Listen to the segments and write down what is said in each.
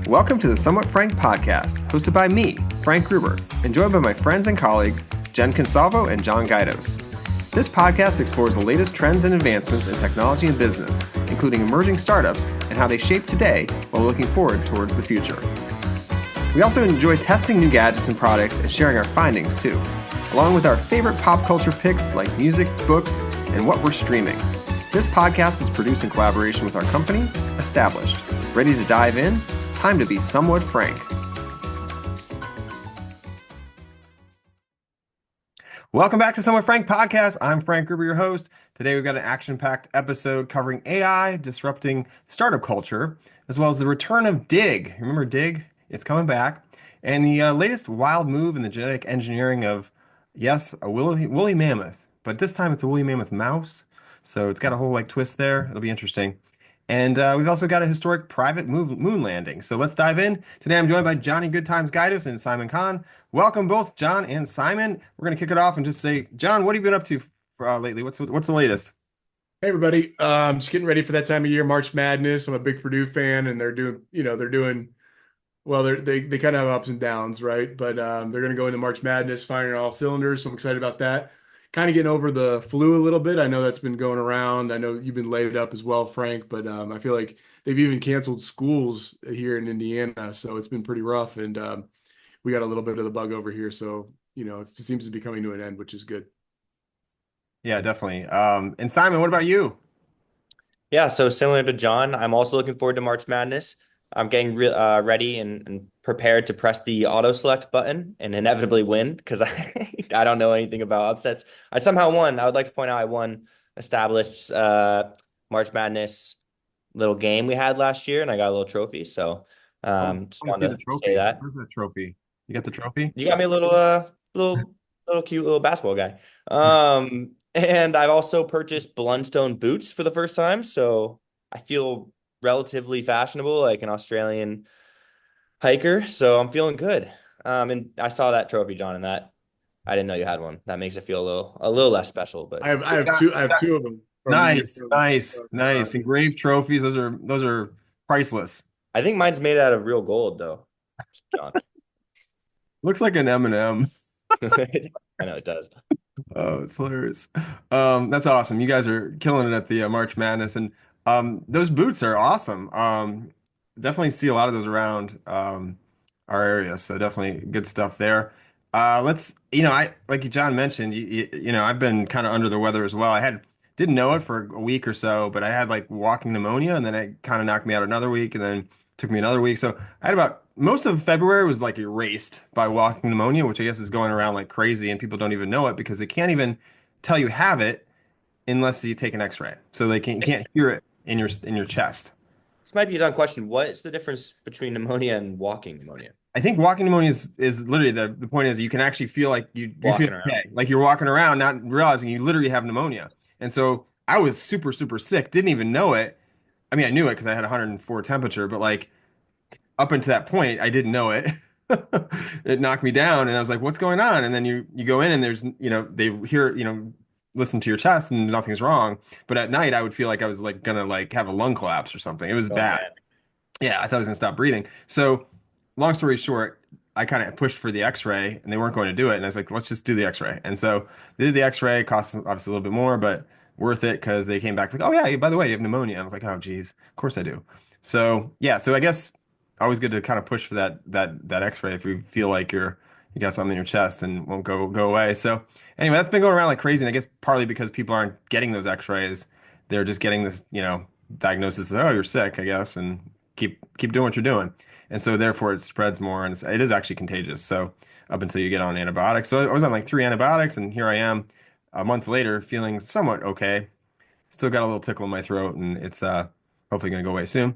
Welcome to the Somewhat Frank podcast, hosted by me, Frank Gruber, and joined by my friends and colleagues, Jen Consalvo and John Guidos. This podcast explores the latest trends and advancements in technology and business, including emerging startups and how they shape today while looking forward towards the future. We also enjoy testing new gadgets and products and sharing our findings too, along with our favorite pop culture picks like music, books, and what we're streaming. This podcast is produced in collaboration with our company, Established. Ready to dive in? Time to be somewhat frank. Welcome back to Somewhat Frank Podcast. I'm Frank Gruber, your host. Today we've got an action-packed episode covering AI disrupting startup culture, as well as the return of Digg. Remember Digg? It's coming back. And the latest wild move in the genetic engineering of, yes, a woolly mammoth. But this time it's a woolly mammoth mouse. So it's got a whole twist there. It'll be interesting. And we've also got a historic private moon landing. So let's dive in. Today I'm joined by Johnny Good Times Guidos and Simon Kahan. Welcome both, John and Simon. We're going to kick it off and just say, John, what have you been up to lately? What's the latest? Hey everybody, I'm just getting ready for that time of year, March Madness. I'm a big Purdue fan, and they're doing well. They kind of have ups and downs, right? But they're going to go into March Madness firing on all cylinders, so I'm excited about that. Kind of getting over the flu a little bit. I know that's been going around. I know you've been laid up as well, Frank, but I feel like they've even canceled schools here in Indiana, so it's been pretty rough. And we got a little bit of the bug over here, so it seems to be coming to an end, which is good. Yeah, definitely. And Simon, what about you? Yeah, so similar to John, I'm also looking forward to March Madness. I'm getting ready and prepared to press the auto select button and inevitably win because I don't know anything about upsets. I somehow won. I would like to point out I won established March Madness little game we had last year, and I got a little trophy. So just I see wanted the to trophy. say that. Where's that trophy? You got the trophy? You got me a little cute little basketball guy. And I've also purchased Blundstone boots for the first time, so I feel relatively fashionable, like an Australian hiker. So I'm feeling good. And I saw that trophy, John, and that I didn't know you had one. That makes it feel a little less special. But I have two of them. Nice. Engraved trophies. Those are priceless. I think mine's made out of real gold, though, John. Looks like an M&M. I know it does. Oh, it's hilarious. That's awesome. You guys are killing it at the March Madness, and those boots are awesome. Definitely see a lot of those around our area, so definitely good stuff there. I like John mentioned, I've been kind of under the weather as well. Didn't know it for a week or so, but I had like walking pneumonia, and then it kind of knocked me out another week, and then took me another week. So I had about most of February was like erased by walking pneumonia, which I guess is going around like crazy, and people don't even know it because they can't even tell you have it unless you take an X-ray. So you can't hear it in your chest. This might be a dumb question. What is the difference between pneumonia and walking pneumonia? I think walking pneumonia is literally the point is you can actually feel like you Walking feel around. okay, like you're walking around, not realizing you literally have pneumonia. And so I was super, super sick, didn't even know it. I mean, I knew it because I had 104 temperature, but like up until that point, I didn't know it. It knocked me down, and I was like, "What's going on?" And then you go in, and there's they hear listen to your chest, and nothing's wrong. But at night, I would feel like I was like gonna like have a lung collapse or something. It was Oh, bad. man. Yeah, I thought I was gonna stop breathing. So, long story short, I kind of pushed for the X-ray, and they weren't going to do it. And I was like, "Let's just do the X-ray." And so they did the X-ray. It cost obviously a little bit more, but worth it because they came back like, "Oh yeah, by the way, you have pneumonia." I was like, "Oh geez, of course I do." So yeah, so I guess always good to kind of push for that X-ray if you feel like you got something in your chest and won't go away. So anyway, that's been going around like crazy, and I guess partly because people aren't getting those X-rays, they're just getting this diagnosis of, oh, you're sick, I guess, and keep doing what you're doing, and so therefore it spreads more, and it is actually contagious. So up until you get on antibiotics, so I was on like 3 antibiotics, and here I am a month later feeling somewhat okay. Still got a little tickle in my throat, and it's hopefully going to go away soon.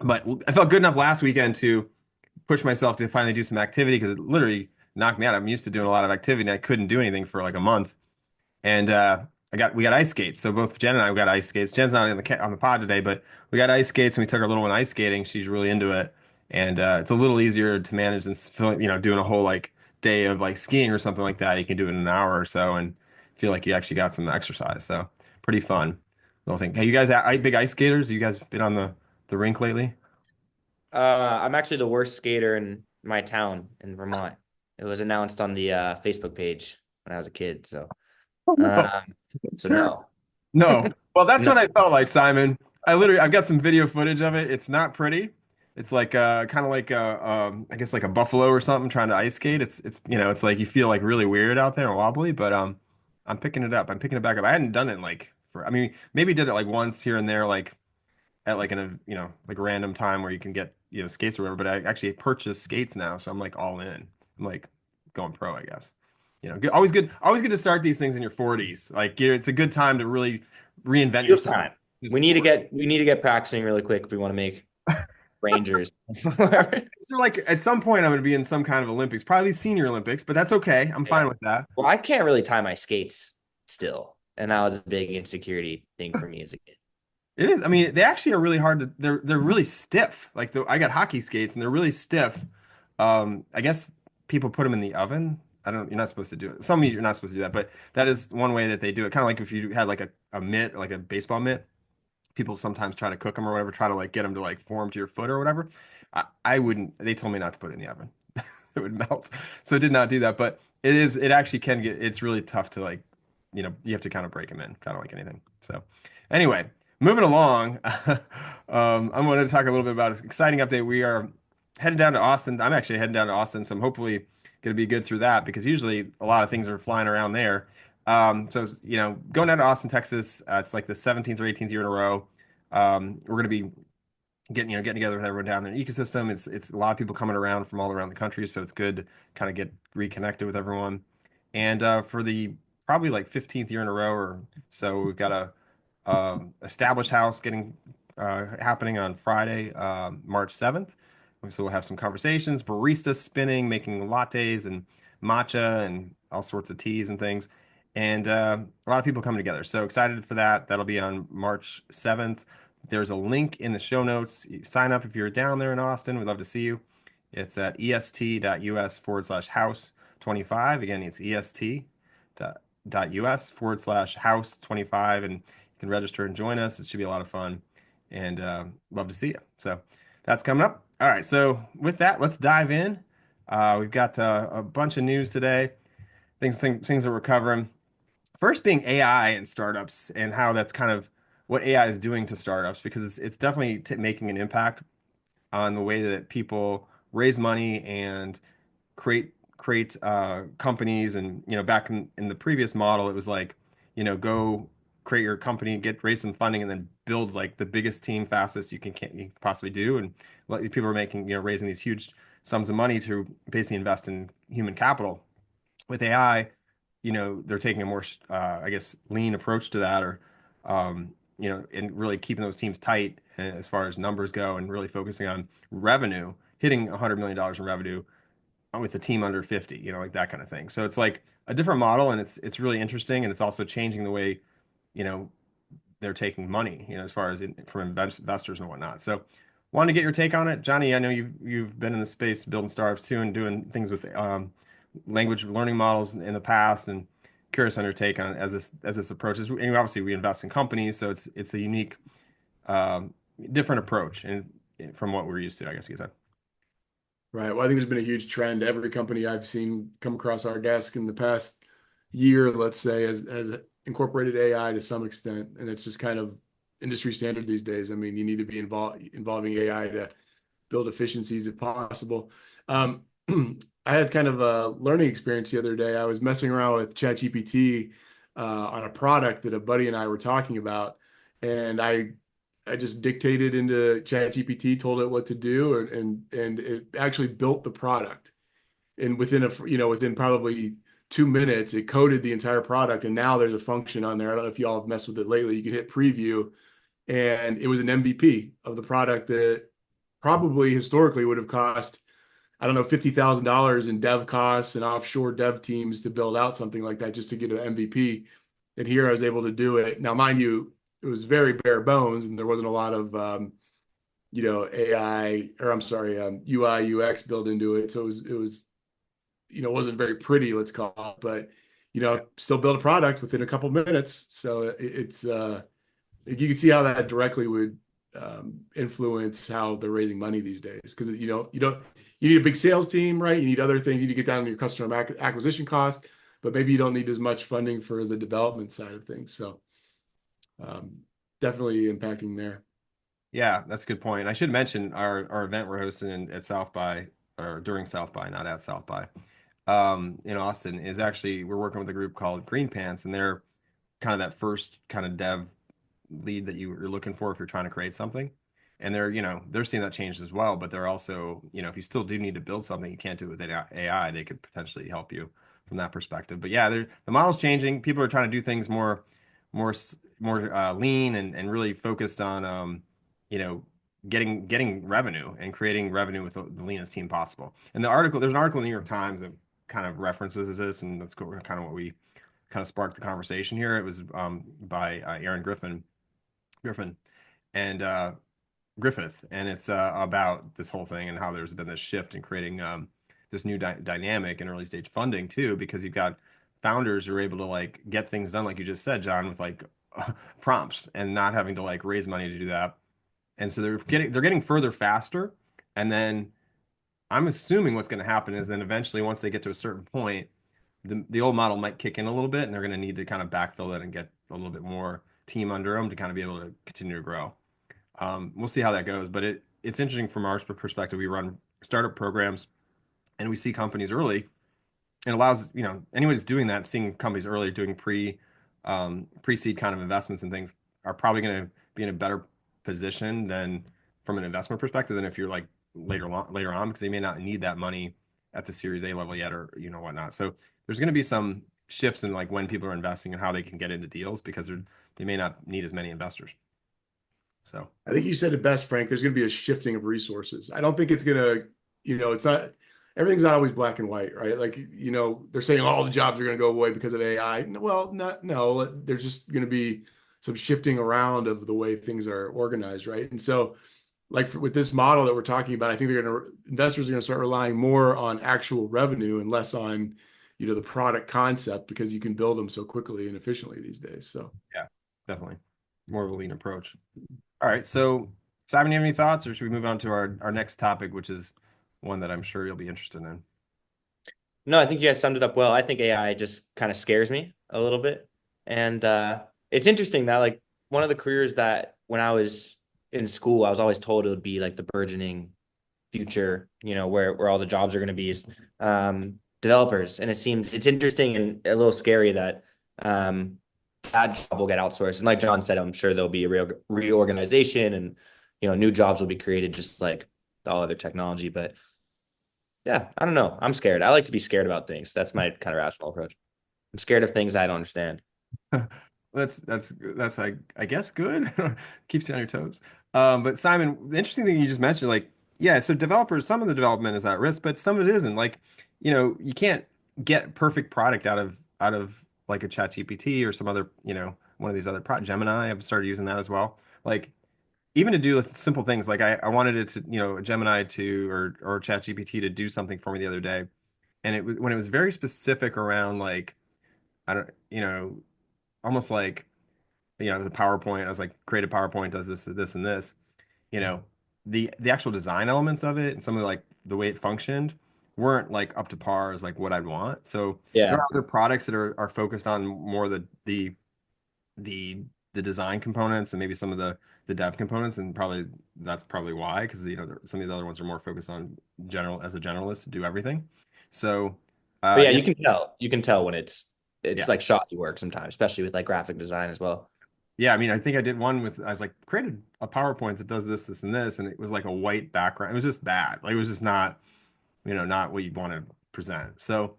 But I felt good enough last weekend to push myself to finally do some activity because it literally knocked me out. I'm used to doing a lot of activity, and I couldn't do anything for like a month. And we got ice skates. So both Jen and I got ice skates. Jen's not on the pod today, but we got ice skates, and we took our little one ice skating. She's really into it, and it's a little easier to manage than doing a whole like day of like skiing or something like that. You can do it in an hour or so and feel like you actually got some exercise. So pretty fun little thing. Hey, you guys big ice skaters? You guys been on the rink lately? I'm actually the worst skater in my town in Vermont. It was announced on the Facebook page when I was a kid. So, Oh, no, um, that's so terrible. no, No. Well, that's no. what I felt like, Simon. I've got some video footage of it. It's not pretty. It's like kind of like I guess like a buffalo or something trying to ice skate. It's it's like you feel like really weird out there and wobbly, but I'm picking it up. I'm picking it back up. I hadn't done it in like for I mean, maybe did it like once here and there like at like in a like a random time where you can get skates or whatever, but I actually purchased skates now, so I'm like all in. I'm like going pro, I guess. Always good to start these things in your 40s. Like it's a good time to really reinvent You have yourself time. in sport. We need to get practicing really quick if we want to make Rangers. So like at some point I'm going to be in some kind of Olympics, probably senior Olympics, but that's okay. I'm Yeah. fine with that. Well, I can't really tie my skates still, and that was a big insecurity thing for me as a kid. It is. I mean, they actually are really hard to. They're really stiff. Like I got hockey skates and they're really stiff. I guess people put them in the oven. I don't. You're not supposed to do it. Some of you are not supposed to do that, but that is one way that they do it. Kind of like if you had like a mitt, like a baseball mitt. People sometimes try to cook them or whatever, try to like get them to like form to your foot or whatever. I wouldn't. They told me not to put it in the oven. It would melt. So I did not do that. But it is. It actually can get. It's really tough to like. You have to kind of break them in, kind of like anything. So anyway, moving along. I'm going to talk a little bit about an exciting update. We are heading down to Austin. I'm actually heading down to Austin, so I'm hopefully going to be good through that because usually a lot of things are flying around there. Going down to Austin, Texas, it's like the 17th or 18th year in a row. We're going to be getting together with everyone down there in the ecosystem. It's a lot of people coming around from all around the country, so it's good to kind of get reconnected with everyone. And for the probably like 15th year in a row or so, we've got a established house getting happening on Friday, March 7th. So we'll have some conversations, barista spinning, making lattes and matcha and all sorts of teas and things. And a lot of people coming together. So excited for that. That'll be on March 7th. There's a link in the show notes. You sign up if you're down there in Austin. We'd love to see you. It's at est.us/house 25. Again, it's est.us/house 25. And you can register and join us. It should be a lot of fun and love to see you. So that's coming up. All right. So with that, let's dive in. We've got a bunch of news today, things that we're covering. First being AI and startups and how that's kind of what AI is doing to startups because it's definitely making an impact on the way that people raise money and create companies. And back in the previous model it was like go create your company, raise some funding, and then build like the biggest team fastest you can possibly do. And people are making raising these huge sums of money to basically invest in human capital. With AI, they're taking a more I guess lean approach to that, or and really keeping those teams tight as far as numbers go, and really focusing on revenue, hitting $100 million in revenue with a team under 50, like that kind of thing. So it's like a different model, and it's really interesting, and it's also changing the way you know they're taking money, as far as from investors and whatnot. So wanted to get your take on it, Johnny. I know you've been in the space building startups too and doing things with language learning models in the past, and curious on your take on it as this approaches. And obviously we invest in companies, so it's a unique, um, different approach and from what we're used to, I guess you could say. Right. Well, I think there's been a huge trend. Every company I've seen come across our desk in the past year, let's say, has incorporated AI to some extent, and it's just kind of industry standard these days. I mean, you need to be involving AI to build efficiencies if possible. I had kind of a learning experience the other day. I was messing around with ChatGPT on a product that a buddy and I were talking about, and I just dictated into ChatGPT, told it what to do, and it actually built the product. And within probably 2 minutes, it coded the entire product. And now there's a function on there. I don't know if y'all have messed with it lately. You can hit preview, and it was an MVP of the product that probably historically would have cost, I don't know, $50,000 in dev costs and offshore dev teams to build out something like that just to get an MVP. And here I was able to do it. Now, mind you, it was very bare bones, and there wasn't a lot of AI, or I'm sorry, UI UX built into it. So it was it wasn't very pretty, let's call it, but still build a product within a couple minutes. So it's you can see how that directly would influence how they're raising money these days. Because you need a big sales team, right? You need other things. You need to get down on your customer acquisition cost, but maybe you don't need as much funding for the development side of things. So definitely impacting there. Yeah, that's a good point. I should mention our event we're hosting at South by, or during South by, not at South by, in Austin, is actually we're working with a group called Green Pants, and they're kind of that first kind of dev lead that you're looking for if you're trying to create something. And they're seeing that change as well, but they're also, if you still do need to build something, you can't do it with AI, they could potentially help you from that perspective. But yeah, the model's changing. People are trying to do things more, more lean and really focused on, you know, getting revenue and creating revenue with the leanest team possible. And there's an article in the New York Times that kind of references this, and that's kind of what we kind of sparked the conversation here. It was by Aaron Griffin and Griffith, and it's about this whole thing and how there's been this shift in creating this new dynamic in early stage funding too, because you've got founders who are able to like get things done, like you just said, John, with like prompts and not having to like raise money to do that. And so they're getting further faster, and then I'm assuming what's going to happen is then eventually once they get to a certain point, the old model might kick in a little bit, and they're going to need to kind of backfill that and get a little bit more team under them to kind of be able to continue to grow. We'll see how that goes, but it's interesting from our perspective. We run startup programs, and we see companies early. It allows anybody's doing that, seeing companies early doing pre-seed kind of investments and things are probably going to be in a better position than from an investment perspective than if you're like later on, because they may not need that money at the Series A level yet, or whatnot. So there's going to be some shifts in like when people are investing and how they can get into deals, because they may not need as many investors. So I think you said it best, Frank. There's going to be a shifting of resources. I don't think it's going to, it's not, everything's not always black and white, right? Like, they're saying all the jobs are going to go away because of AI. Well, no, there's just going to be some shifting around of the way things are organized, right? And so, like with this model that we're talking about, I think investors are going to start relying more on actual revenue and less on, the product concept, because you can build them so quickly and efficiently these days. So yeah, definitely more of a lean approach. All right, so Simon, you have any thoughts, or should we move on to our next topic, which is one that I'm sure you'll be interested in? No, I think you guys summed it up well. I think AI just kind of scares me a little bit. And it's interesting that like one of the careers that when I was in school, I was always told it would be like the burgeoning future, where all the jobs are going to be is developers. And it's interesting and a little scary that that job will get outsourced. And like John said, I'm sure there'll be a real reorganization and new jobs will be created just like all other technology. But yeah, I don't know. I'm scared. I like to be scared about things. That's my kind of rational approach. I'm scared of things I don't understand. That's I guess good. Keeps you on your toes. But Simon, the interesting thing you just mentioned, like, yeah, so developers, some of the development is at risk, but some of it isn't. Like, you can't get perfect product out of like a chat GPT or some other, one of these other Gemini. I've started using that as well. Like even to do with simple things, like I wanted it to, Gemini to or chat GPT to do something for me the other day. And it was when it was very specific around like, I don't, almost like, it was a PowerPoint. I was like, create a PowerPoint, does this, and this. You know, the actual design elements of it and some of the way it functioned weren't like up to par as like what I'd want. So there Yeah. are other products that are focused on more the the design components and maybe some of the dev components, and probably that's probably why, because some of these other ones are more focused on general as a generalist to do everything. So But yeah, yeah, you can tell when it's yeah. like shoddy work sometimes, especially with like graphic design as well. Yeah, I mean, I think I did one with, I was like, created a PowerPoint that does this, and this, and it was like a white background. It was just bad. Like, it was just not, not what you'd want to present. So,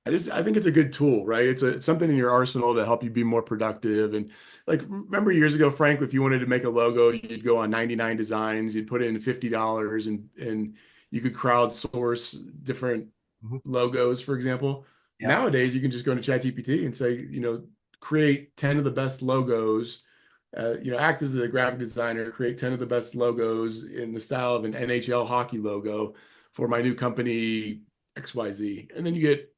I think it's a good tool, right? It's something in your arsenal to help you be more productive. And like, remember years ago, Frank, if you wanted to make a logo, you'd go on 99 Designs, you'd put in $50 and you could crowdsource different mhm. logos, for example. Yep. Nowadays, you can just go to ChatGPT and say, create 10 of the best logos. Act as a graphic designer, create 10 of the best logos in the style of an NHL hockey logo for my new company XYZ. And then you get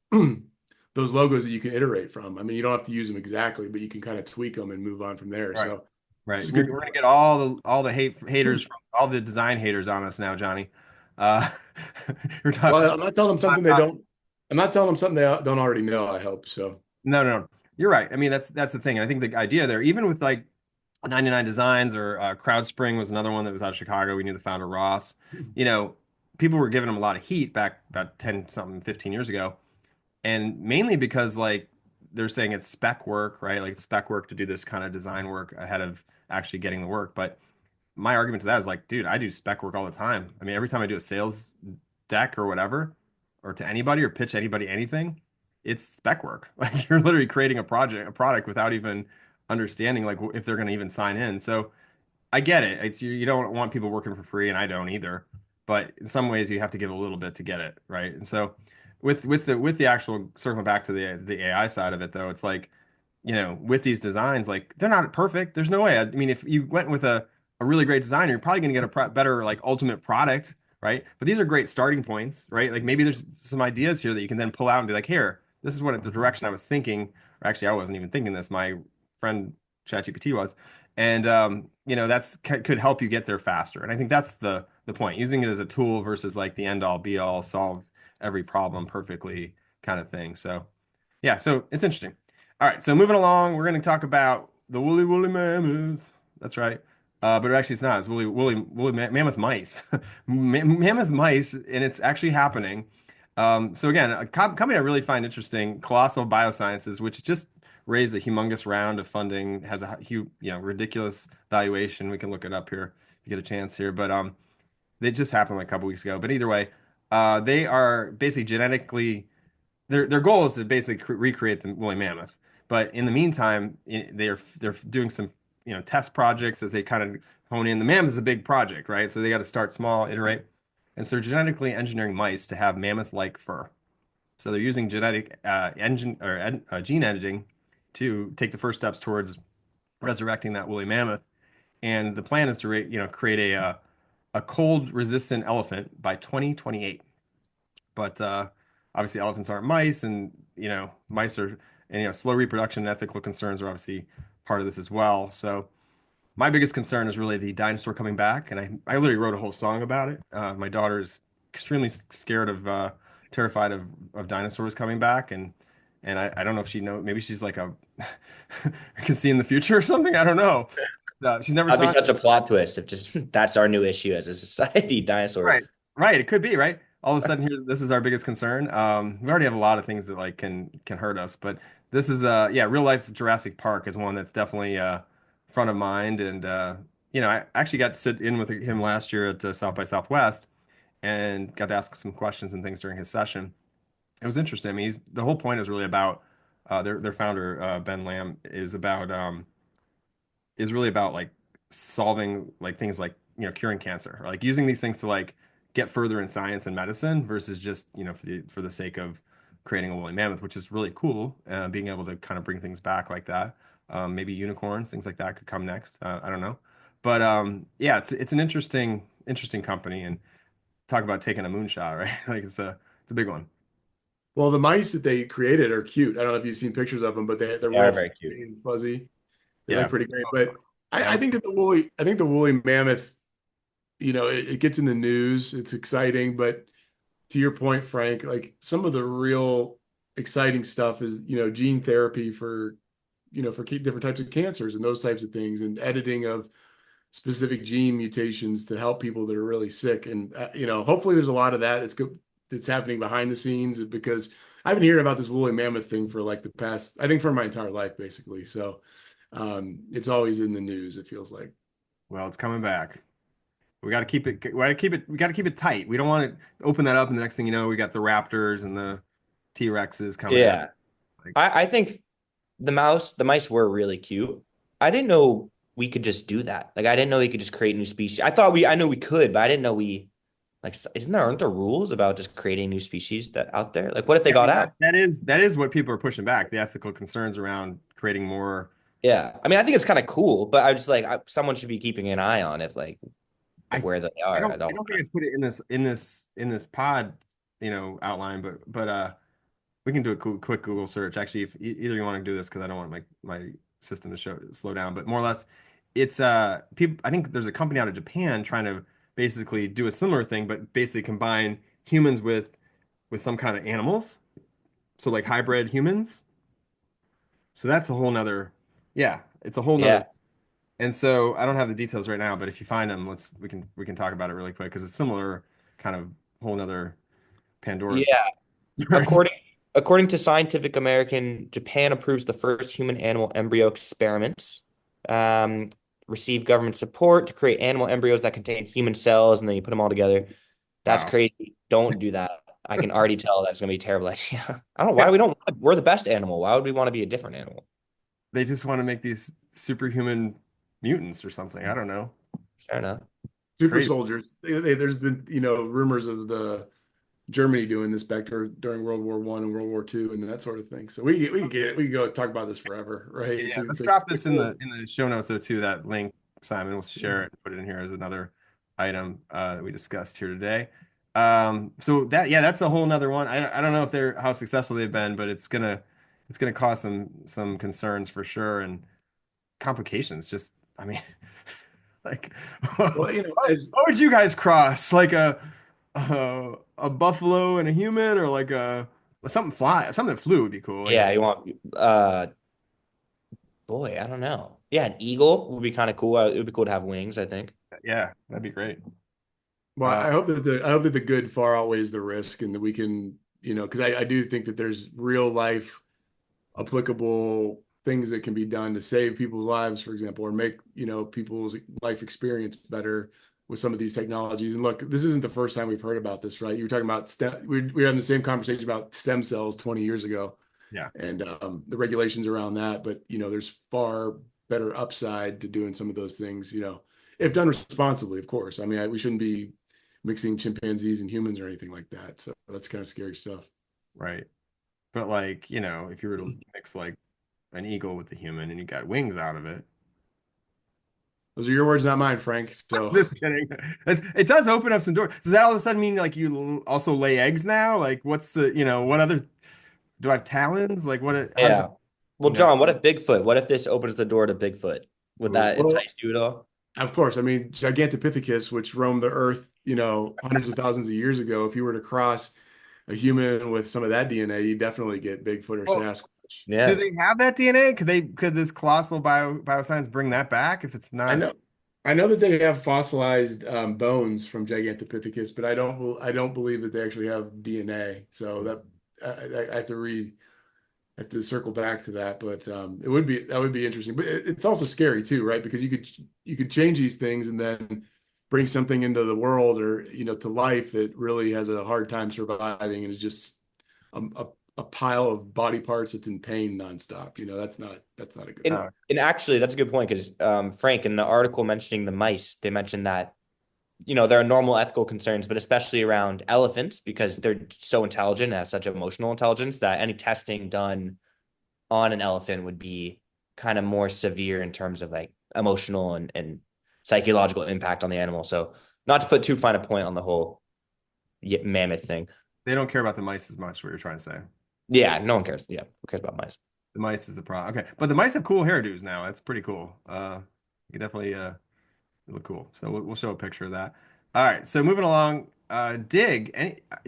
those logos that you can iterate from. I mean, you don't have to use them exactly, but you can kind of tweak them and move on from there. Right. So Right. Which is We're good. gonna get all the haters from all the design haters on us now, Johnny. Uh, we're talking. Well, I'm not telling them something they don't. I'm not telling them something they don't already know. I hope so. No, no, no. You're right. I mean, that's the thing. And I think the idea there, even with like 99 Designs or CrowdSpring was another one that was out of Chicago. We knew the founder Ross. You know, people were giving them a lot of heat back about 10 something 15 years ago, and mainly because like they're saying it's spec work, right? Like it's spec work to do this kind of design work ahead of actually getting the work. But my argument to that is like, dude, I do spec work all the time. I mean, every time I do a sales deck or whatever, or to anybody or pitch anybody anything, it's spec work. Like you're literally creating a product without even understanding like if they're going to even sign in. So I get it. It's you don't want people working for free, and I don't either. But in some ways, you have to give a little bit to get it, right? And so with the actual circling back to the AI side of it, though, it's like with these designs, like they're not perfect. There's no way. I mean, if you went with a really great designer, you're probably going to get a better like ultimate product, right? But these are great starting points, right? Like maybe there's some ideas here that you can then pull out and be like, here, this is what the direction I was thinking. Or actually, I wasn't even thinking this. My friend ChatGPT was, and that's could help you get there faster. And I think that's the point. Using it as a tool versus like the end all be all solve every problem perfectly kind of thing. So yeah, so it's interesting. All right, so moving along, we're going to talk about the woolly mammoth. That's right. But actually, it's not. It's woolly mammoth mice. Mammoth mice, and it's actually happening. So again, a company I really find interesting, Colossal Biosciences, which just raised a humongous round of funding, has a huge, ridiculous valuation. We can look it up here if you get a chance here. But they just happened like a couple weeks ago. But either way, they are basically genetically their goal is to basically recreate the woolly mammoth. But in the meantime, they're doing some test projects as they kind of hone in. The mammoth is a big project, right? So they got to start small, iterate, and so they're genetically engineering mice to have mammoth-like fur. So they're using genetic gene editing to take the first steps towards resurrecting that woolly mammoth. And the plan is to create a cold resistant elephant by 2028. But obviously, elephants aren't mice, and mice are, and slow reproduction and ethical concerns are obviously part of this as well. So my biggest concern is really the dinosaur coming back, and I literally wrote a whole song about it. My daughter's extremely scared of, terrified of dinosaurs coming back, and I don't know if she know, maybe she's like a can see in the future or something. I don't know. She's never That'd be saw such a plot twist if just that's our new issue as a society, dinosaurs. Right. Right. It could be, right? All of a sudden, this is our biggest concern. We already have a lot of things that like can hurt us, but this is yeah, real life Jurassic Park is one that's definitely front of mind. And I actually got to sit in with him last year at South by Southwest and got to ask some questions and things during his session. It was interesting. I mean, the whole point is really about their founder Ben Lamb is really about like solving like things like curing cancer or like using these things to like get further in science and medicine versus just for the sake of creating a woolly mammoth, which is really cool. Being able to kind of bring things back like that. Maybe unicorns, things like that could come next. I don't know, but yeah, it's an interesting company, and talk about taking a moonshot, right? Like it's a big one. Well, the mice that they created are cute. I don't know if you've seen pictures of them, but they're They are real very cute. fluffy and fuzzy. They look Yeah. pretty great. But Yeah. I think that the woolly mammoth, it gets in the news. It's exciting, but to your point, Frank, like some of the real exciting stuff is, gene therapy for, for different types of cancers and those types of things, and editing of specific gene mutations to help people that are really sick. And hopefully there's a lot of that that's happening behind the scenes, because I've been hearing about this woolly mammoth thing for like the past, I think for my entire life, basically. So it's always in the news, it feels like. Well, it's coming back. We got to keep it. We got to keep it tight. We don't want to open that up, and the next thing you know, we got the Raptors and the T-Rexes coming in. Yeah. Like, I think the mice were really cute. I didn't know we could just do that. Like I didn't know we could just create new species. I know we could, but I didn't know like aren't there rules about just creating new species that out there? Like what if they yeah, I got mean, out? that is what people are pushing back. The ethical concerns around creating more. Yeah. I mean, I think it's kind of cool, but I was like someone should be keeping an eye on if like I where they I are don't at I all don't think I times. put it in this pod, outline, but we can do a quick Google search. Actually, if either you want to do this because I don't want my system to slow down, but more or less, it's people. I think there's a company out of Japan trying to basically do a similar thing, but basically combine humans with some kind of animals. So like hybrid humans. So that's a whole nother, yeah, it's a whole nother. Yeah. And so I don't have the details right now, but if you find them, we can talk about it really quick because it's similar kind of whole nother Pandora's Yeah. box. According according to Scientific American, Japan approves the first human animal embryo experiments. Um, Receive government support to create animal embryos that contain human cells, and then you put them all together. That's Wow. crazy. Don't do that. I can already tell that's gonna be a terrible idea. I don't know why we don't. We're the best animal. Why would we want to be a different animal? They just want to make these superhuman mutants or something. I don't know. Fair enough. Super Crazy. soldiers. There's been, rumors of the Germany doing this back during World War One and World War Two and that sort of thing. So we could go talk about this forever, right? Yeah, let's It's drop a this in cool. the show notes though too. That link, Simon, we'll share it and put it in here as another item that we discussed here today. So that yeah, that's a whole nother one. I don't know if they're how successful they've been, but it's gonna cause some concerns for sure and complications. Just I mean, like Well, what would you guys cross? Like a buffalo and a human, or like a something that flew would be cool. Like Yeah, you want boy, I don't know. Yeah, an eagle would be kind of cool. It would be cool to have wings, I think. yeah, that'd be great. well, Uh, I hope that the good far outweighs the risk, and that we can, because I do think that there's real life applicable things that can be done to save people's lives, for example, or make, people's life experience better with some of these technologies. And look, this isn't the first time we've heard about this, right? You were talking about we were having the same conversation about stem cells 20 years ago yeah. and the regulations around that. But, there's far better upside to doing some of those things, if done responsibly, of course. I mean, we shouldn't be mixing chimpanzees and humans or anything like that. So that's kind of scary stuff. Right. But like, if you were to mix like an eagle with a human and you got wings out of it. Those are your words, not mine, Frank. So Just kidding. It does open up some doors. Does that all of a sudden mean like you also lay eggs now? Like what's what other do I have talons? Like how does it, Yeah. Well, John, what if Bigfoot? What if this opens the door to Bigfoot? Would that well, entice you at all? of course. I mean, Gigantopithecus, which roamed the earth, hundreds of thousands of years ago, if you were to cross a human with some of that DNA, you definitely get Bigfoot or well, Sasquatch. do Yeah. they have that DNA? Could this colossal bioscience bring that back if it's I not? know, I know that they have fossilized bones from Gigantopithecus, but I don't believe that they actually have DNA. So that I have to circle back to that, but that would be interesting. But it's also scary too, right? Because you could change these things and then bring something into the world or to life that really has a hard time surviving and is just a pile of body parts that's in pain nonstop. That's not a good And thing. Uh, and actually, that's a good point because Frank, in the article mentioning the mice, they mentioned that there are normal ethical concerns, but especially around elephants because they're so intelligent and have such emotional intelligence that any testing done on an elephant would be kind of more severe in terms of like emotional and psychological impact on the animal. So, not to put too fine a point on the whole mammoth thing. they don't care about the mice as much, what you're trying to say. Yeah, no one cares. Yeah, who cares about mice? The mice is the problem. Okay. But the mice have cool hairdos now. That's pretty cool. You can definitely look cool. So we'll show a picture of that. All right. So moving along, Digg.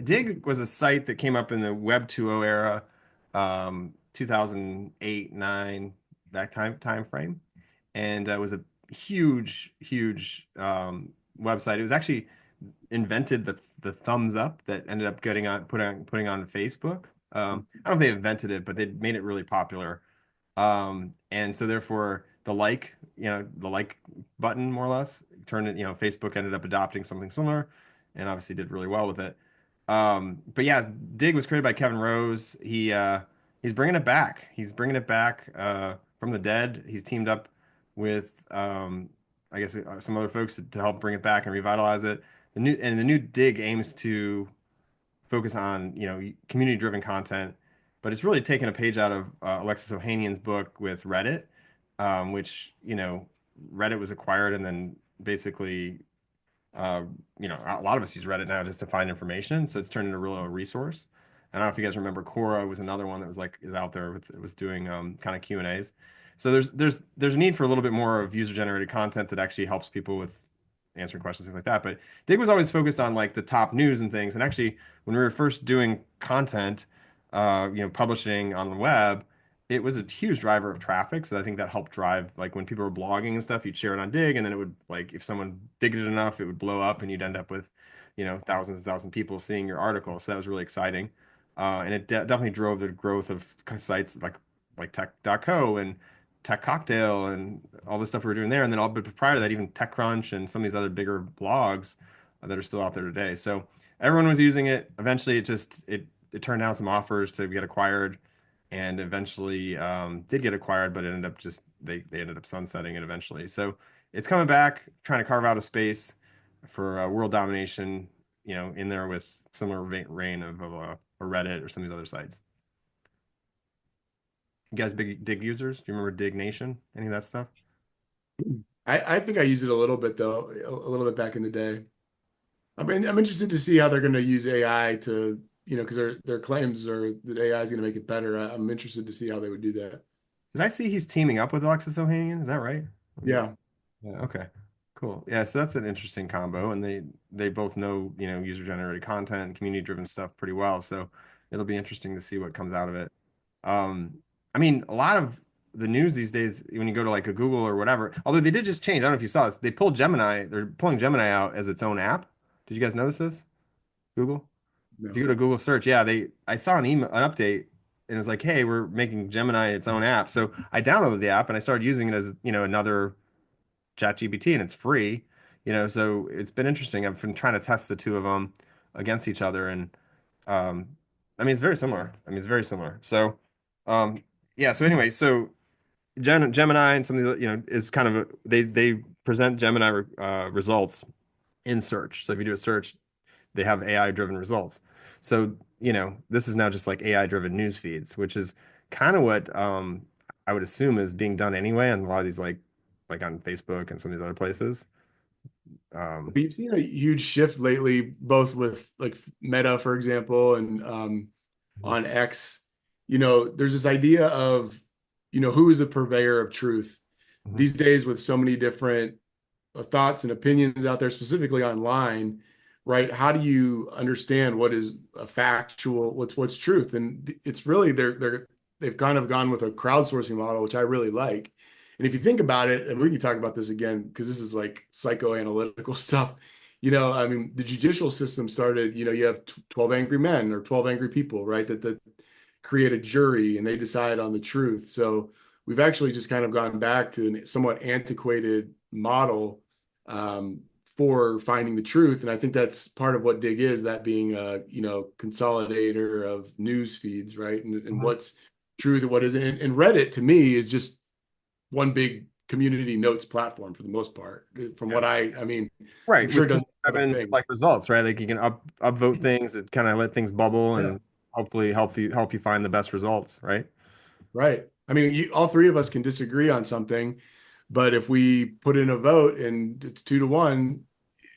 Digg was a site that came up in the Web 2.0 era, 2008, 9, that time frame, and was a huge website. It was actually invented the thumbs up that ended up putting on Facebook. I don't know if they invented it, but they made it really popular. And so therefore the like button more or less turned it, Facebook ended up adopting something similar and obviously did really well with it. But yeah, Dig was created by Kevin Rose. He's bringing it back. He's bringing it back from the dead. He's teamed up with I guess some other folks to help bring it back and revitalize it. The new Dig aims to focus on community driven content, but it's really taken a page out of Alexis Ohanian's book with Reddit, which Reddit was acquired and then basically uh, a lot of us use Reddit now just to find information, so it's turned into a real resource. I don't know if you guys remember Quora was another one that was like is out there with it was doing kind of Q&As. So there's a need for a little bit more of user generated content that actually helps people with answering questions, things like that. But Dig was always focused on like the top news and things. And actually, when we were first doing content, publishing on the web, it was a huge driver of traffic. So I think that helped drive, like when people were blogging and stuff, you'd share it on Dig, and then it would, like, if someone digged it enough, it would blow up, and you'd end up with, thousands and thousands of people seeing your article. So that was really exciting. And it definitely drove the growth of sites like tech.co and Tech Cocktail and all the stuff we were doing there. And then but prior to that, even TechCrunch and some of these other bigger blogs that are still out there today. So everyone was using it. Eventually, it turned down some offers to get acquired, and eventually did get acquired, but it ended up just they ended up sunsetting it eventually. So it's coming back, trying to carve out a space for world domination, in there with similar reign of a Reddit or some of these other sites. You guys big Dig users? Do you remember Dig Nation? Any of that stuff? I think I used it a little bit though, a little bit back in the day. I mean, I'm interested to see how they're going to use AI to, because their claims are that AI is going to make it better. I'm interested to see how they would do that. Did I see he's teaming up with Alexis Ohanian? Is that right? Yeah, Yeah. Okay. Cool. Yeah. So that's an interesting combo, and they both know, user generated content and community driven stuff pretty well. So it'll be interesting to see what comes out of it. Um, I mean, a lot of the news these days, when you go to like a Google or whatever, although they did just change. I don't know if you saw this. They pulled Gemini. They're pulling Gemini out as its own app. Did you guys notice this? Google? If no. you go to Google search, yeah, I saw an update, and it was like, hey, we're making Gemini its own app. So I downloaded the app and I started using it as, another ChatGPT, and it's free, so it's been interesting. I've been trying to test the two of them against each other, and um I mean it's very similar. So yeah, so anyway, so Gemini and some of the, is kind of they present Gemini results in search. So if you do a search, they have AI driven results. So, this is now just like AI driven news feeds, which is kind of what I would assume is being done anyway on a lot of these, like on Facebook and some of these other places. We've seen a huge shift lately, both with like Meta, for example, and on X. There's this idea of, who is the purveyor of truth Mhm. these days with so many different thoughts and opinions out there, specifically online, right? How do you understand what is a factual, what's truth? And it's really they've kind of gone with a crowdsourcing model, which I really like. And if you think about it, and we can talk about this again because this is like psychoanalytical stuff. I mean, the judicial system started. You have 12 angry men or 12 angry people, right? That create a jury and they decide on the truth. So we've actually just kind of gone back to a somewhat antiquated model for finding the truth. And I think that's part of what Dig is, that being a, consolidator of news feeds, right? And Mhm. what's truth and what isn't. And Reddit to me is just one big community notes platform for the most part. From Yeah. what I mean, I'm Right, sure with it does other driven things. like results, right? Like you can upvote things that kind of let things bubble Yeah. and hopefully help you find the best results, right? Right. I mean, all three of us can disagree on something, but if we put in a vote and it's 2-1,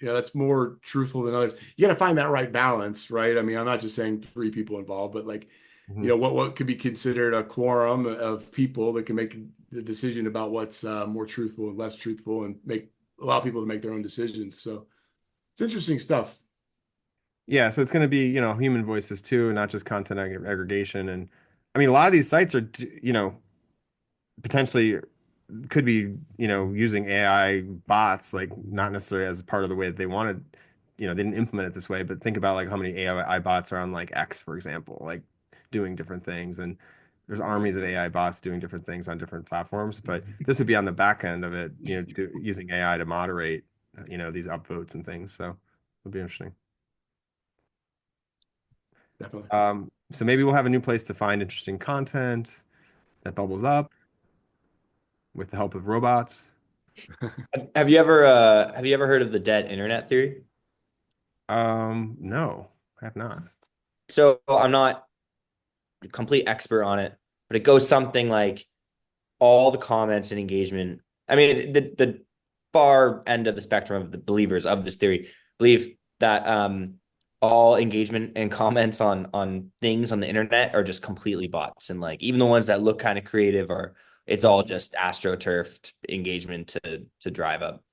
that's more truthful than others. You got to find that right balance, right? I mean, I'm not just saying three people involved, but like, Mhm. what could be considered a quorum of people that can make the decision about what's more truthful and less truthful, and allow people to make their own decisions. So it's interesting stuff. Yeah, so it's going to be, human voices too, not just content aggregation. And I mean, a lot of these sites are, potentially could be, using AI bots, like not necessarily as part of the way that they wanted, they didn't implement it this way, but think about like how many AI bots are on like X, for example, like doing different things. And there's armies of AI bots doing different things on different platforms, but this would be on the back end of it, using AI to moderate, these upvotes and things. So it'll be interesting. Definitely. So maybe we'll have a new place to find interesting content that bubbles up with the help of robots. Have you ever heard of the dead internet theory? No, I have not. So I'm not a complete expert on it, but it goes something like all the comments and engagement. I mean, the far end of the spectrum of the believers of this theory believe that all engagement and comments on things on the internet are just completely bots, and like even the ones that look kind of creative it's all just astroturfed engagement to drive up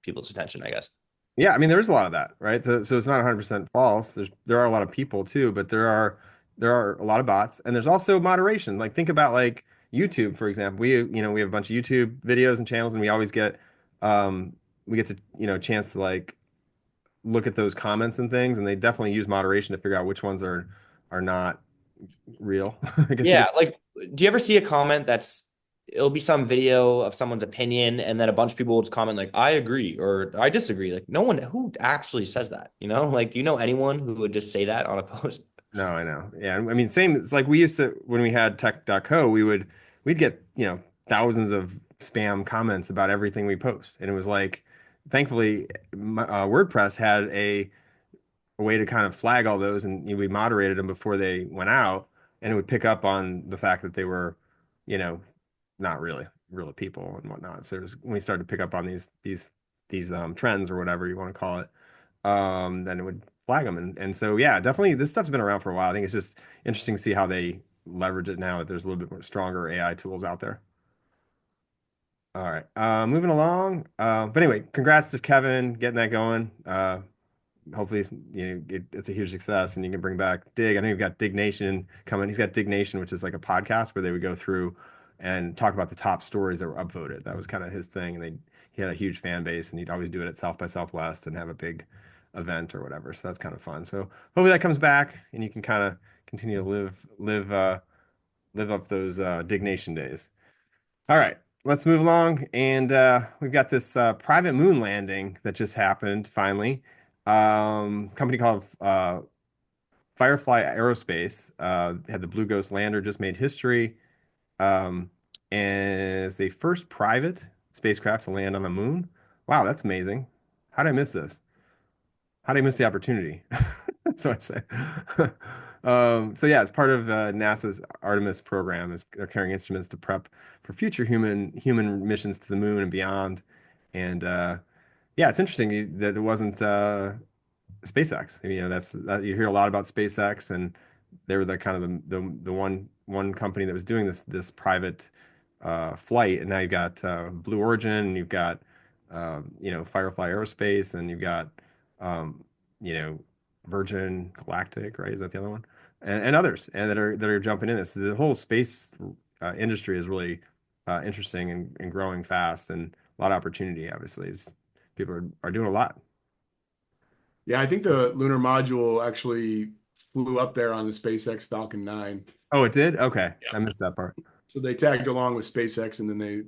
people's attention, I guess. Yeah, I mean there is a lot of that, right? So it's not 100% false. There are a lot of people too, but there are a lot of bots, and there's also moderation. Like think about like YouTube, for example. We have a bunch of YouTube videos and channels, and um we get to chance to like look at those comments and things, and they definitely use moderation to figure out which ones are not real. I guess you Yeah, could. like, do you ever see a comment it'll be some video of someone's opinion, and then a bunch of people will just comment like, I agree or I disagree. Like, no one who actually says that, you know? Like, do you know anyone who would just say that on a post? No, I know. Yeah, I mean, same. It's like we used to when we had tech.co, we'd get, thousands of spam comments about everything we post. And it was like, thankfully, WordPress had a way to kind of flag all those, and we moderated them before they went out, and it would pick up on the fact that they were, you know, not really real people and whatnot. So when we started to pick up on these trends or whatever you want to call it, then it would flag them. And so, yeah, definitely this stuff's been around for a while. I think it's just interesting to see how they leverage it now that there's a little bit more stronger AI tools out there. All right, moving along. But anyway, congrats to Kevin getting that going. Hopefully, it's a huge success, and you can bring back Digg. I know you've got Digg Nation coming. He's got Digg Nation, which is like a podcast where they would go through and talk about the top stories that were upvoted. That was kind of his thing, and he had a huge fan base, and he'd always do it at South by Southwest and have a big event or whatever. So that's kind of fun. So hopefully that comes back, and you can kind of continue to live up those Digg Nation days. All right, let's move along. And we've got this private moon landing that just happened finally. Company called Firefly Aerospace had the Blue Ghost lander just made history um, as the first private spacecraft to land on the moon. Wow, that's amazing. How did I miss this? How did I miss the opportunity? That's what I'm saying. So yeah, it's part of NASA's Artemis program. Is they're carrying instruments to prep for future human missions to the moon and beyond. And yeah, it's interesting that it wasn't SpaceX. That you hear a lot about SpaceX, and they were the kind of the one company that was doing this private flight, and now you've got Blue Origin, and you've got Firefly Aerospace, and you've got um, you know Virgin Galactic, right? Is that the other one? And others, and that are jumping in this. The whole space industry is really interesting and growing fast, and a lot of opportunity. Obviously, is people are doing a lot. Yeah, I think the lunar module actually flew up there on the SpaceX Falcon 9. Oh, it did? Okay. Yeah. I missed that part. So they tagged along with SpaceX and then they,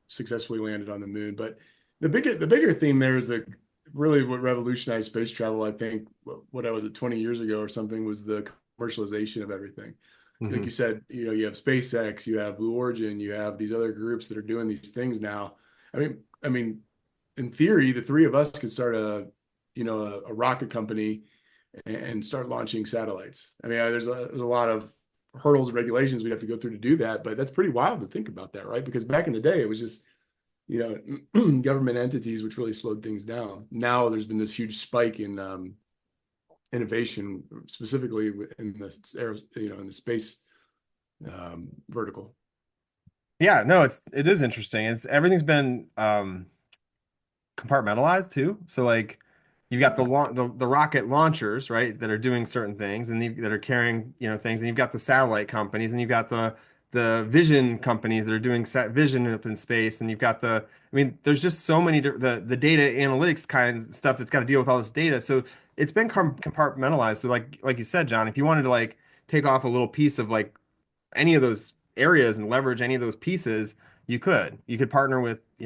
successfully landed on the moon. But the bigger theme there is that really what revolutionized space travel, I think, what I was it 20 years ago or something, was the commercialization of everything. Like Hmm. you said, you have SpaceX, you have Blue Origin, you have these other groups that are doing these things now. I mean, in theory, the three of us could start a rocket company and start launching satellites. I mean, there's a lot of hurdles and regulations we'd have to go through to do that, but that's pretty wild to think about that, right? Because back in the day, it was just, government entities which really slowed things down. Now there's been this huge spike in innovation, specifically in the space vertical. Yeah, no, it is interesting. It's everything's been compartmentalized too. So like you've got the rocket launchers, right, that are doing certain things and that are carrying, things, and you've got the satellite companies, and you've got the vision companies that are doing set vision up in space, and you've got I mean, there's just so many the data analytics kind of stuff that's got to deal with all this data. So it's been compartmentalized. So like you said, John, if you wanted to like take off a little piece of like any of those areas and leverage any of those pieces, you could partner with, a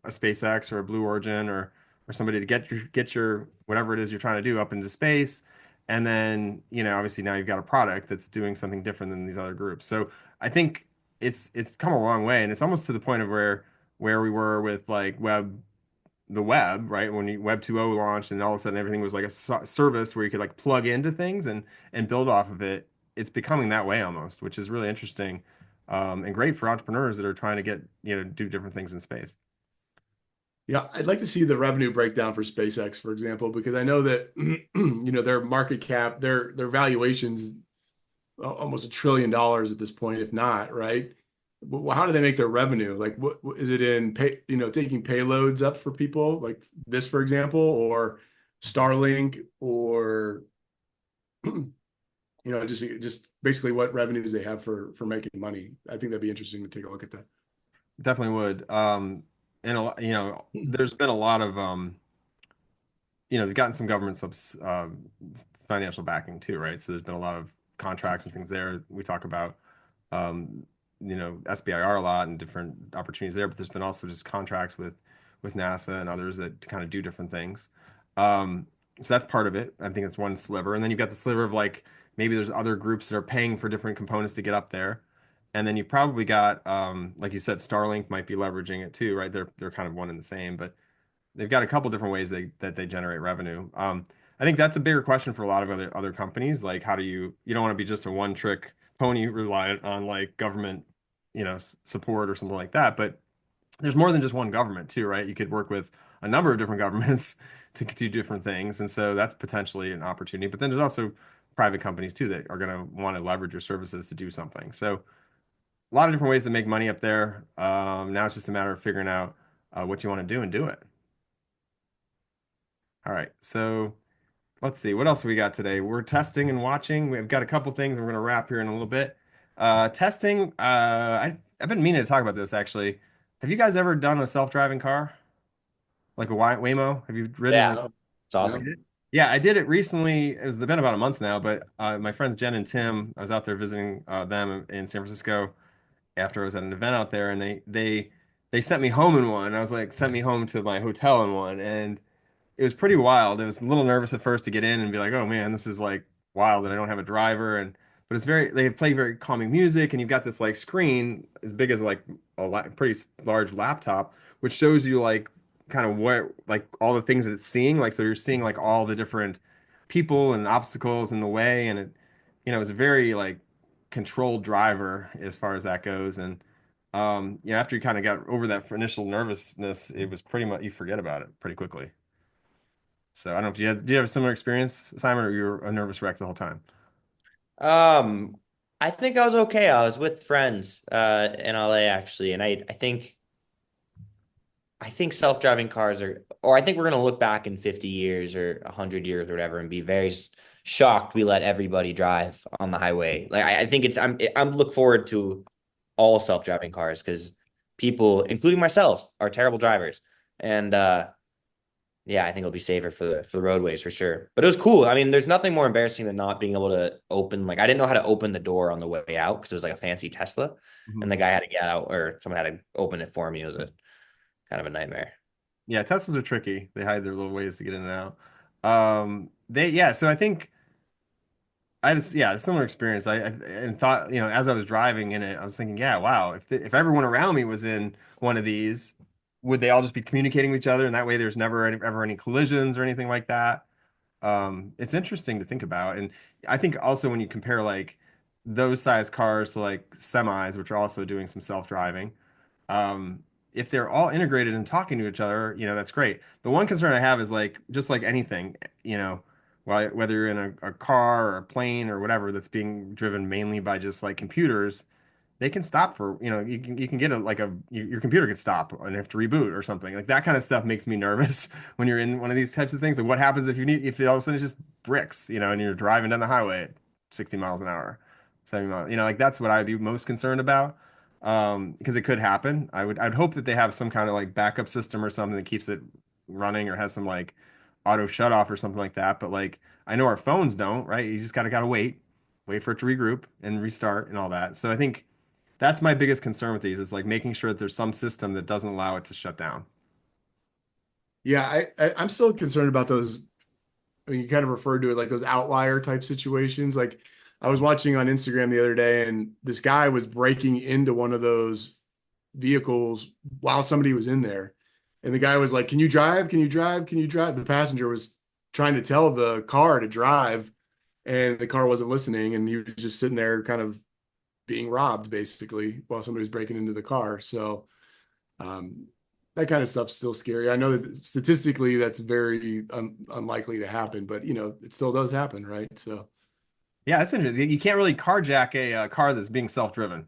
SpaceX or a Blue Origin or somebody to get your whatever it is you're trying to do up into space. And then, obviously now you've got a product that's doing something different than these other groups. So I think it's come a long way, and it's almost to the point of where we were with like the web, right? When Web 2.0 launched, and all of a sudden everything was like a service where you could like plug into things and build off of it. It's becoming that way almost, which is really interesting, and great for entrepreneurs that are trying to do different things in space. Yeah, I'd like to see the revenue breakdown for SpaceX, for example, because I know that their market cap, their valuations almost $1 trillion at this point, if not, right? how do they make their revenue? Like, what is it in pay, taking payloads up for people like this, for example, or Starlink, or just basically what revenues they have for making money. I think that'd be interesting to take a look at that. Definitely would. And there's been a lot of they've gotten some government financial backing too, right? So there's been a lot of contracts and things there. We talk about um, SBIR a lot and different opportunities there, but there's been also just contracts with NASA and others that kind of do different things. So that's part of it. I think it's one sliver, and then you've got the sliver of like maybe there's other groups that are paying for different components to get up there, and then you've probably got like you said, Starlink might be leveraging it too, right? They're kind of one and the same, but they've got a couple different ways that they generate revenue. I think that's a bigger question for a lot of other companies. Like, how do you don't want to be just a one trick pony reliant on like government, support or something like that. But there's more than just one government too, right? You could work with a number of different governments to do different things, and so that's potentially an opportunity. But then there's also private companies too that are going to want to leverage your services to do something. So a lot of different ways to make money up there. Now it's just a matter of figuring out what you want to do and do it. All right, so let's see what else we got today. We're testing and watching. We've got a couple things we're going to wrap here in a little bit. Testing. I've been meaning to talk about this actually. Have you guys ever done a self-driving car, like a Waymo? Have you ridden one? Yeah, No, it's You no. awesome. did? Yeah, I did it recently. It's been about a month now, but my friends Jen and Tim, I was out there visiting them in San Francisco after I was at an event out there, and they sent me home in one. I was like, sent me home to my hotel in one, and it was pretty wild. It was a little nervous at first to get in and be like, oh man, this is like wild that I don't have a driver. And but it's they play very calming music, and you've got this like screen as big as like pretty large laptop, which shows you like kind of what like all the things that it's seeing. Like so you're seeing like all the different people and obstacles in the way, and it's a very like controlled driver as far as that goes. And after you kind of got over that initial nervousness, it was pretty much you forget about it pretty quickly. So I don't know if do you have a similar experience, Simon, or you were a nervous wreck the whole time? Um, I think I was okay. I was with friends in LA actually, and I think self-driving cars are, or I think we're gonna look back in 50 years or 100 years or whatever and be very shocked we let everybody drive on the highway. Like I think I'm look forward to all self-driving cars because people, including myself, are terrible drivers. And yeah, I think it'll be safer for the roadways for sure. But it was cool. I mean, there's nothing more embarrassing than not being able to open, like I didn't know how to open the door on the way out because it was like a fancy Tesla, Mhm. and the guy had to get out or someone had to open it for me. It was a kind of a nightmare. Yeah, Teslas are tricky. They hide their little ways to get in and out. So I think a similar experience. I and thought, as I was driving in it, I was thinking, yeah, wow, if everyone around me was in one of these, would they all just be communicating with each other, and that way there's never ever any collisions or anything like that? It's interesting to think about. And I think also when you compare like those size cars to like semis, which are also doing some self-driving, um, if they're all integrated and talking to each other, that's great. The one concern I have is like just like anything, whether you're in a car or a plane or whatever that's being driven mainly by just like computers, they can stop for you can get your computer could stop and have to reboot or something like that kind of stuff makes me nervous when you're in one of these types of things. Like what happens if all of a sudden it's just bricks, and you're driving down the highway at 60 miles an hour, 70 miles, like that's what I'd be most concerned about. Because it could happen. I'd hope that they have some kind of like backup system or something that keeps it running or has some like auto shut off or something like that. But like I know our phones don't, right? You just gotta wait for it to regroup and restart and all that. So I think that's my biggest concern with these is like making sure that there's some system that doesn't allow it to shut down. Yeah, I'm still concerned about those. I mean, you kind of referred to it like those outlier type situations. Like I was watching on Instagram the other day, and this guy was breaking into one of those vehicles while somebody was in there. And the guy was like, "Can you drive? Can you drive? Can you drive?" The passenger was trying to tell the car to drive, and the car wasn't listening, and he was just sitting there kind of being robbed basically while somebody was breaking into the car. So um, that kind of stuff's still scary. I know that statistically that's very unlikely to happen, but it still does happen, right? So Yeah, that's interesting. You can't really carjack a car that's being self-driven.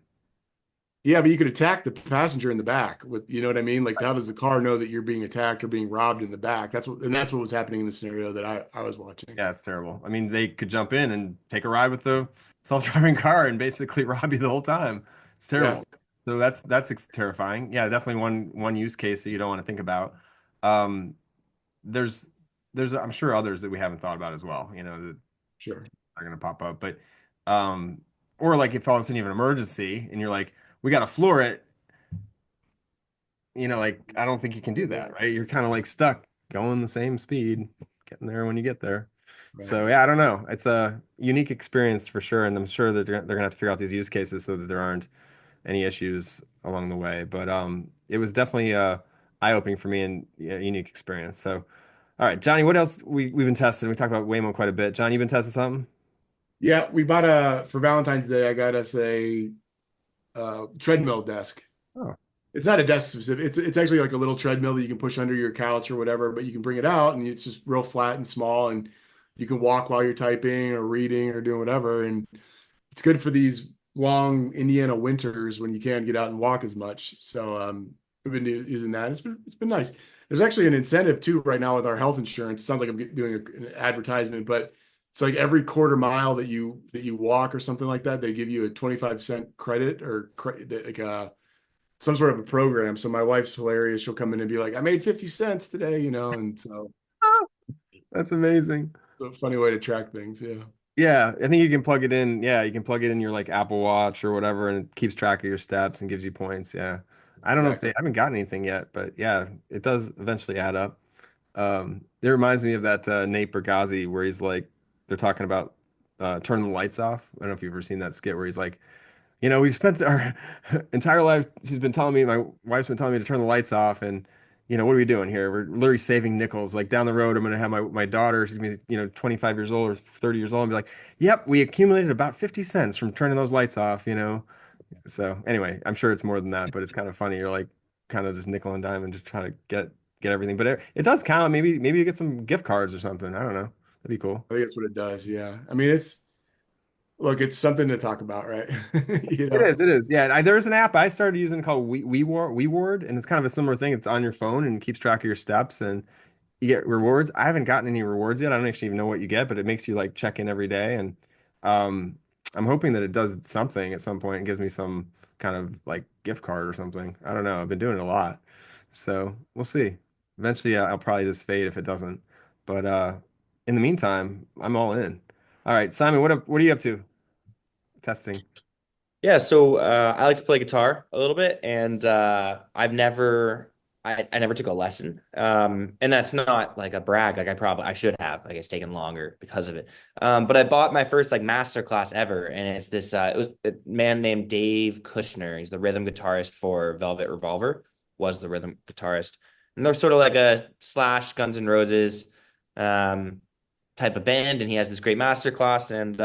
Yeah, but you could attack the passenger in the back with, you know what I mean? Like, how does the car know that you're being attacked or being robbed in the back? That's what was happening in the scenario that I was watching. Yeah, it's terrible. I mean, they could jump in and take a ride with the self-driving car and basically rob you the whole time. It's Yeah, terrible. So terrifying. Yeah, definitely one use case that you don't want to think about. Um, there's I'm sure others that we haven't thought about as well, that sure. are going to pop up. But um, or like if all of a sudden you have an emergency and you're like, we got to floor it, like I don't think you can do that, right? You're kind of like stuck going the same speed, getting there when you get there. Right. So yeah, I don't know. It's a unique experience for sure, and I'm sure that they're gonna have to figure out these use cases so that there aren't any issues along the way. But it was definitely eye-opening for me and yeah, unique experience. So all right, Johnny, what else we've been testing? We talked about Waymo quite a bit. John, you been testing something? Yeah, we bought for Valentine's Day, I got us a treadmill desk. Oh, It's not a desk specific. It's actually like a little treadmill that you can push under your couch or whatever, but you can bring it out and it's just real flat and small and you can walk while you're typing or reading or doing whatever. And it's good for these long Indiana winters when you can't get out and walk as much. So I've been using that. It's been nice. There's actually an incentive too right now with our health insurance. It sounds like I'm doing an advertisement, but it's like every quarter mile that you walk or something like that, they give you a 25-cent credit or like some sort of a program. So my wife's hilarious. She'll come in and be like, "I made 50 cents today," and so that's amazing. it's a funny way to track things. Yeah, Yeah, I think you can plug it in. Yeah, you can plug it in your like Apple Watch or whatever, and it keeps track of your steps and gives you points. Yeah, I don't know if exactly. I haven't gotten anything yet, but yeah, it does eventually add up. It reminds me of that Nate Bargatze where he's like, they're talking about turning the lights off. I don't know if you've ever seen that skit where he's like, we've spent our entire life. She's been telling me, my wife's been telling me to turn the lights off, and what are we doing here? We're literally saving nickels. Like down the road, I'm gonna have my daughter. She's gonna be 25 years old or 30 years old, and be like, "Yep, we accumulated about 50 cents from turning those lights off." So anyway, I'm sure it's more than that, but it's kind of funny. You're like kind of just nickel and dime and just trying to get everything, but it does count. Maybe you get some gift cards or something. I don't know. That'd be cool. I think that's what it does. Yeah, I mean, it's something to talk about, right? you It know, is. It is. Yeah. There's an app I started using called WeWard, and it's kind of a similar thing. It's on your phone and keeps track of your steps, and you get rewards. I haven't gotten any rewards yet. I don't actually even know what you get, but it makes you like check in every day, and um, I'm hoping that it does something at some point and gives me some kind of like gift card or something. I don't know. I've been doing it a lot, so we'll see. Eventually, I'll probably just fade if it doesn't. But in the meantime, I'm all in. All right, Simon, what are you up to? Testing. Yeah, so I like to play guitar a little bit, and I never took a lesson. And that's not like a brag. Like I should have. Like it's taken longer because of it. But I bought my first like master class ever, and it's this. It was a man named Dave Kushner. He's the rhythm guitarist for Velvet Revolver. Was the rhythm guitarist, and they're sort of like a Slash Guns N' Roses um, type of band. And he has this great master class, and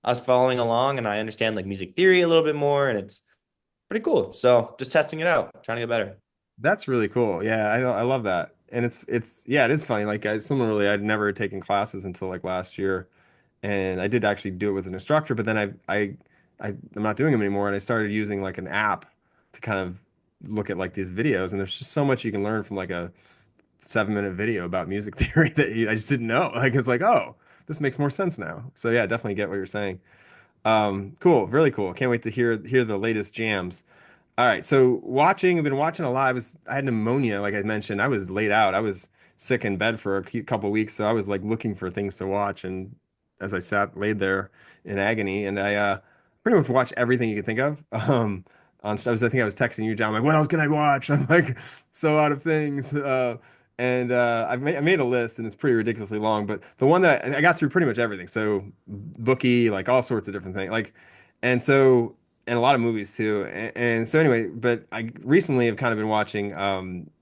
I was following along and I understand like music theory a little bit more and it's pretty cool. So just testing it out, trying to get better. That's really cool. Yeah, I love that. And it's yeah, it is funny. Like similarly, I'd never taken classes until like last year, and I did actually do it with an instructor, but then I'm not doing them anymore, and I started using like an app to kind of look at like these videos, and there's just so much you can learn from like a 7-minute video about music theory that I just didn't know. Like it's like, oh, this makes more sense now. So yeah, definitely get what you're saying. Cool, really cool. Can't wait to hear the latest jams. All right, so I've been watching a lot. I had pneumonia, like I mentioned. I was laid out. I was sick in bed for a couple weeks, so I was like looking for things to watch. And as I laid there in agony, and I pretty much watched everything you could think of. I think I was texting you, John. Like, what else can I watch? I'm like so out of things. And I made a list, and it's pretty ridiculously long. But the one that I got through pretty much everything. So bookie, like all sorts of different things, like, and so and a lot of movies too. And so anyway, but I recently have kind of been watching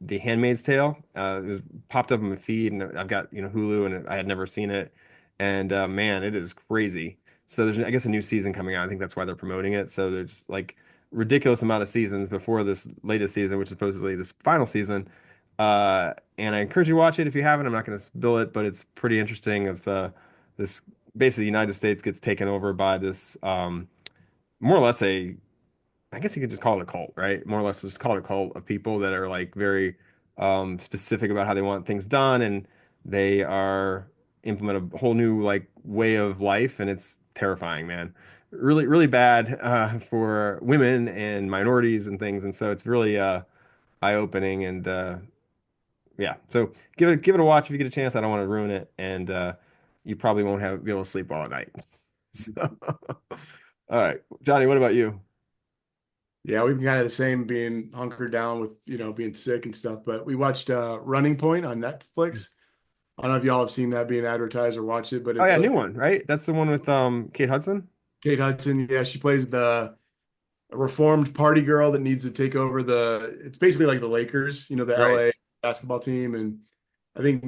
The Handmaid's Tale. It was popped up on my feed, and I've got Hulu, and I had never seen it. And man, it is crazy. So there's I guess a new season coming out. I think that's why they're promoting it. So there's like ridiculous amount of seasons before this latest season, which is supposedly this final season. And I encourage you to watch it if you haven't. I'm not going to spill it, but it's pretty interesting. It's this basically the United States gets taken over by this more or less a I guess you could just call it a cult, right? More or less, just call it a cult of people that are like very specific about how they want things done, and they are implement a whole new like way of life, and it's terrifying, man. Really, really bad for women and minorities and things, and so it's really eye-opening and yeah. So give it a watch if you get a chance. I don't want to ruin it, and you probably won't be able to sleep well at night. So, all right, Johnny, what about you? Yeah, we've been kind of the same, being hunkered down with, being sick and stuff. But we watched Running Point on Netflix. I don't know if y'all have seen that being advertised or watched it, but Oh yeah, it's new one, right? That's the one with Kate Hudson. Kate Hudson. Yeah, she plays the reformed party girl that needs to take over it's basically like the Lakers, the Right. LA basketball team. And I think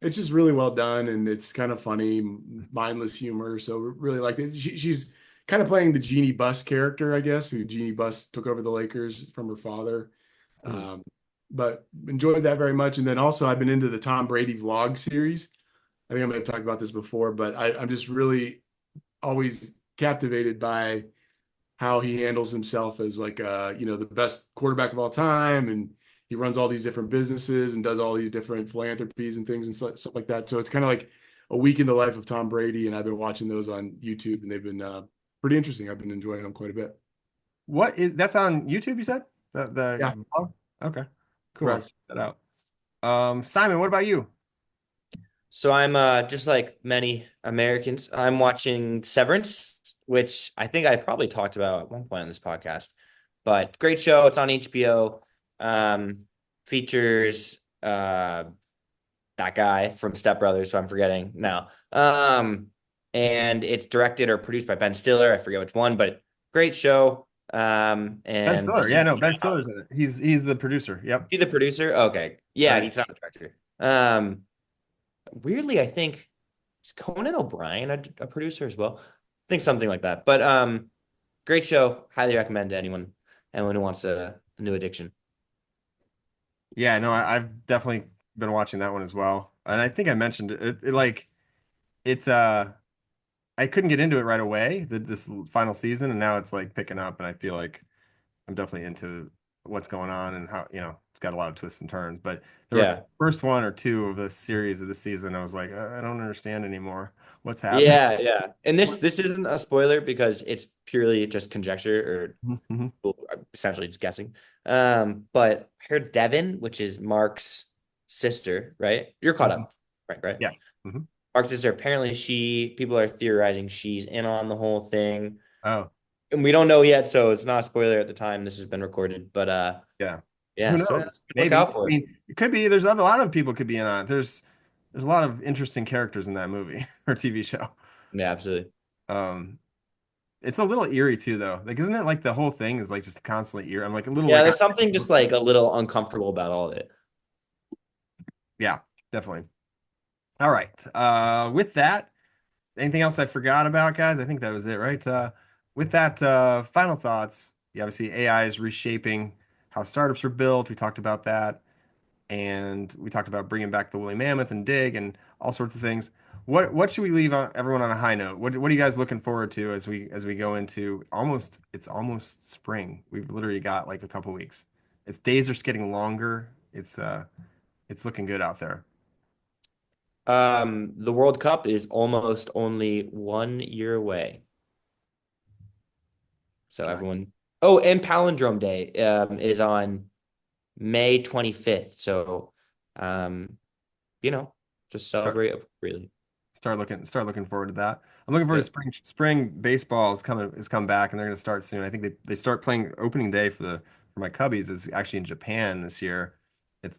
it's just really well done, and it's kind of funny, mindless humor. So really like it. She's kind of playing the Jeannie Buss character, I guess, who Jeannie Buss took over the Lakers from her father. Mm. Um, but enjoyed that very much. And then also I've been into the Tom Brady vlog series. I think I might have talked about this before, but I'm just really always captivated by how he handles himself as like the best quarterback of all time, and he runs all these different businesses and does all these different philanthropies and things and stuff like that. So it's kind of like a week in the life of Tom Brady, and I've been watching those on YouTube, and they've been pretty interesting. I've been enjoying them quite a bit. That's on YouTube, you said? Yeah, Oh, okay. Cool. I'll correct. check that out. Simon, what about you? So I'm just like many Americans, I'm watching Severance, which I think I probably talked about at one point on this podcast. But great show. It's on HBO. Features that guy from Step Brothers, so I'm forgetting now. And it's directed or produced by Ben Stiller. I forget which one, but great show. Ben And the Stiller. Yeah, no, season, Ben Stiller's in it. He's the producer. Yep. he the producer? Okay. Yeah, Right. he's not the director. Weirdly, I think is Conan O'Brien a producer as well? I think something like that. But great show. Highly recommend to anyone who wants a new addiction. Yeah, no, I've definitely been watching that one as well. And I think I mentioned like it's I couldn't get into it right away, this final season, and now it's like picking up, and I feel like I'm definitely into what's going on and how, it's got a lot of twists and turns. But the Yeah. first one or two of the series of the season, I was like, I don't understand anymore what's happening. Yeah, yeah. And this isn't a spoiler because it's purely just conjecture Mhm. or essentially just guessing. But I heard Devin, which is Mark's sister, right? You're caught Mhm. up, right? Right. Yeah. Hmm. Mark's sister. Apparently, people are theorizing she's in on the whole thing, Oh, and we don't know yet, so it's not a spoiler at the time this has been recorded. But yeah. yeah. Who So knows? look Maybe. out I for it. mean, it could be. There's a lot of people could be in on it. There's a lot of interesting characters in that movie or TV show. Yeah, absolutely. Um, it's a little eerie too, though. Like, isn't it like the whole thing is like just constantly eerie? I'm like a little Yeah, like, there's something just like a little uncomfortable about all of it. yeah, definitely. All right. With that, anything else I forgot about, guys? I think that was it, right? With that, final thoughts. Yeah, obviously AI is reshaping how startups are built. We talked about that, and we talked about bringing back the woolly mammoth and Digg and all sorts of things. What should we leave everyone on a high note? What are you guys looking forward to as we go into it's almost spring. We've literally got like a couple weeks. Its days are just getting longer. It's looking good out there. The World Cup is almost only 1 year away. So Nice. everyone. Oh, and Palindrome Day is on May 25th. So um, you know, just celebrate appropriately. Start looking forward to that. I'm looking forward to Yep. spring baseball is come back and they're going to start soon. I think they start playing opening day for my Cubbies is actually in Japan this year.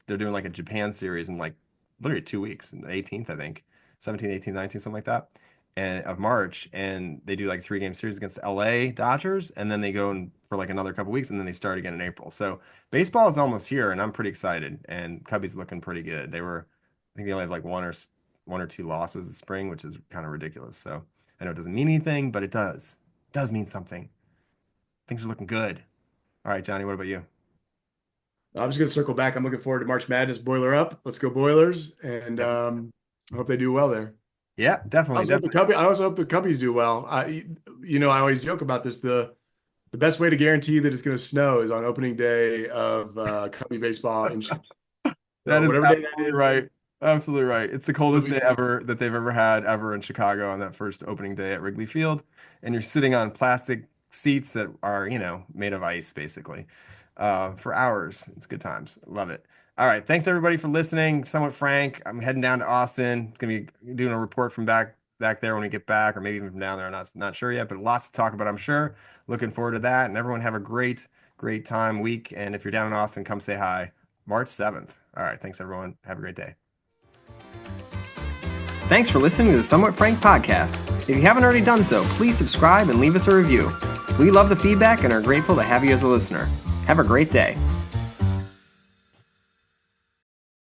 They're doing like a Japan series in like literally 2 weeks, the 18th I think, 17th, 18th, 19th, something like that, and of March, and they do like 3 game series against LA Dodgers, and then they go in for like another couple weeks, and then they start again in April. So baseball is almost here, and I'm pretty excited. And Cubbies looking pretty good. I think they only have like one or two losses this spring, which is kind of ridiculous. So I know it doesn't mean anything, but it does. It does mean something. Things are looking good. All right, Johnny, what about you? I'm just gonna circle back. I'm looking forward to March Madness. Boiler up. Let's go Boilers, and Yep. I hope they do well there. Yeah, I definitely, also hope the definitely. Cubbies. I also hope the Cubbies do well. I always joke about this. the best way to guarantee that it's going to snow is on opening day of Cubby baseball in Chicago. That So is whatever day that absolutely is, right. Absolutely right. It's the coldest it'll day be ever that they've ever had ever in Chicago on that first opening day at Wrigley Field. And you're sitting on plastic seats that are, made of ice basically, for hours. It's good times. Love it. All right. Thanks everybody for listening. Somewhat Frank. I'm heading down to Austin. It's gonna be doing a report from back there when we get back, or maybe even from down there. I'm not sure yet, but lots to talk about, I'm sure. Looking forward to that. And everyone have a great time week. And if you're down in Austin, come say hi. March 7th. All right. Thanks, everyone. Have a great day. Thanks for listening to the Somewhat Frank podcast. If you haven't already done so, please subscribe and leave us a review. We love the feedback and are grateful to have you as a listener. Have a great day.